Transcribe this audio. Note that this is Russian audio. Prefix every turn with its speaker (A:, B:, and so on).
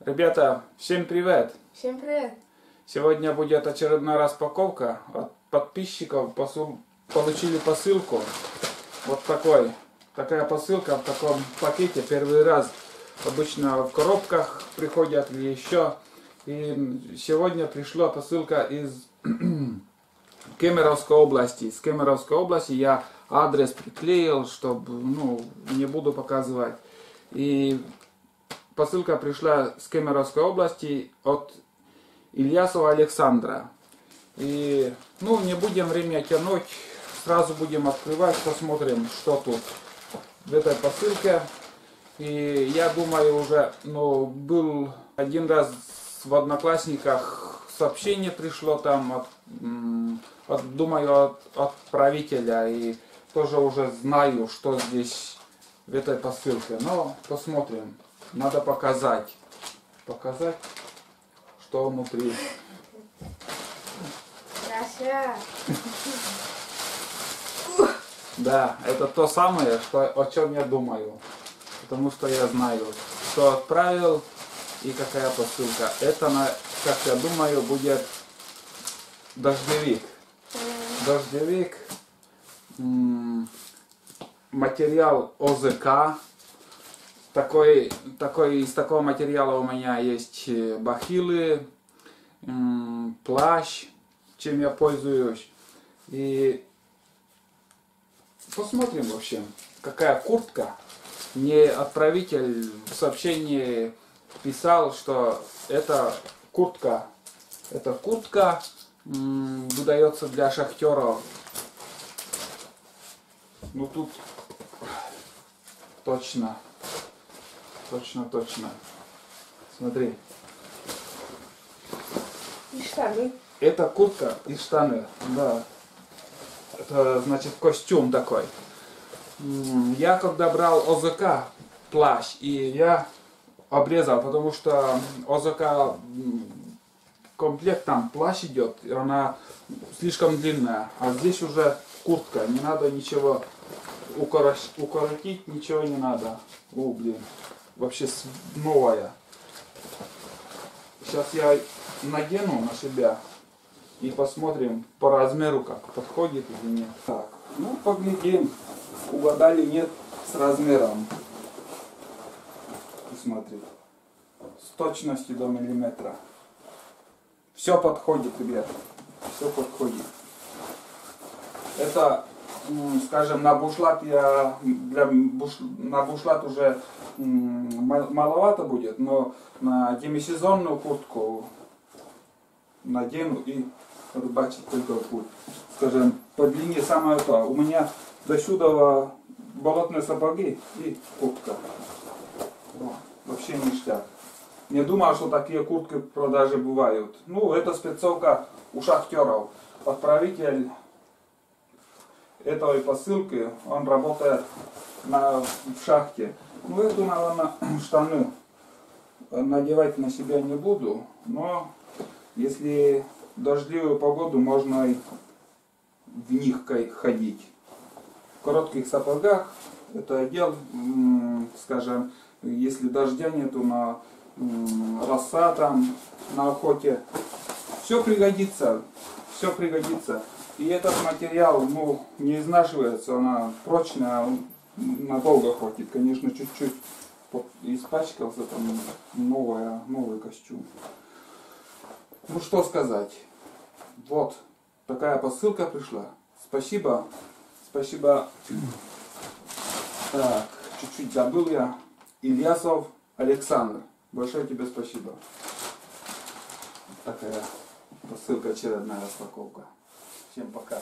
A: Ребята, всем привет!
B: Всем привет!
A: Сегодня будет очередная распаковка от подписчиков. Получили посылку. Вот такая посылка в таком пакете. Первый раз обычно в коробках приходят или еще. И сегодня пришла посылка из Кемеровской области. Из Кемеровской области я адрес приклеил, чтобы не буду показывать. И посылка пришла с Кемеровской области от Ильясова Александра. И не будем время тянуть, сразу будем открывать, посмотрим, что тут в этой посылке. И я думаю, уже был один раз в Одноклассниках сообщение пришло там от отправителя, и тоже уже знаю, что здесь в этой посылке. Но посмотрим. Надо показать, что внутри. Да, это то самое, о чем я думаю. Потому что я знаю, что отправил и какая посылка. Это, как я думаю, будет дождевик. Дождевик. Материал ОЗК. Из такого материала у меня есть бахилы, плащ, чем я пользуюсь. И посмотрим вообще, какая куртка. Мне отправитель в сообщении писал, что эта куртка выдается для шахтеров. Тут точно. Смотри.
B: И штаны.
A: Это куртка и штаны. Да. Это значит костюм такой. Я когда брал ОЗК плащ, и я обрезал, потому что ОЗК комплект там плащ идет, и она слишком длинная. А здесь уже куртка. Не надо ничего укоротить, ничего не надо. Вообще новая. Сейчас я надену на себя и посмотрим по размеру, как подходит или нет. Так, поглядим, угадали нет с размером. Смотри, с точностью до миллиметра. Все подходит, ребят, все подходит. Это, скажем, на бушлат на бушлат уже маловато будет, но на демисезонную куртку надену и рыбачить только будет. Скажем, по длине самое то. У меня до сюда болотные сапоги и куртка. Вообще ништяк. Не думал, что такие куртки в продаже бывают. Это спецовка у шахтеров. Отправитель этой посылки, он работает в шахте. Эту, наверное, штаны надевать на себя не буду, но если дождливую погоду, можно и в них ходить. В коротких сапогах это одел, скажем, если дождя нету, на роса там, на охоте. Все пригодится. И этот материал, не изнашивается, она прочная, надолго хватит. Конечно, чуть-чуть испачкался, там новый костюм. Что сказать. Вот такая посылка пришла. Спасибо. Так, чуть-чуть забыл я. Ильясов Александр. Большое тебе спасибо. Такая посылка, очередная распаковка. Всем пока.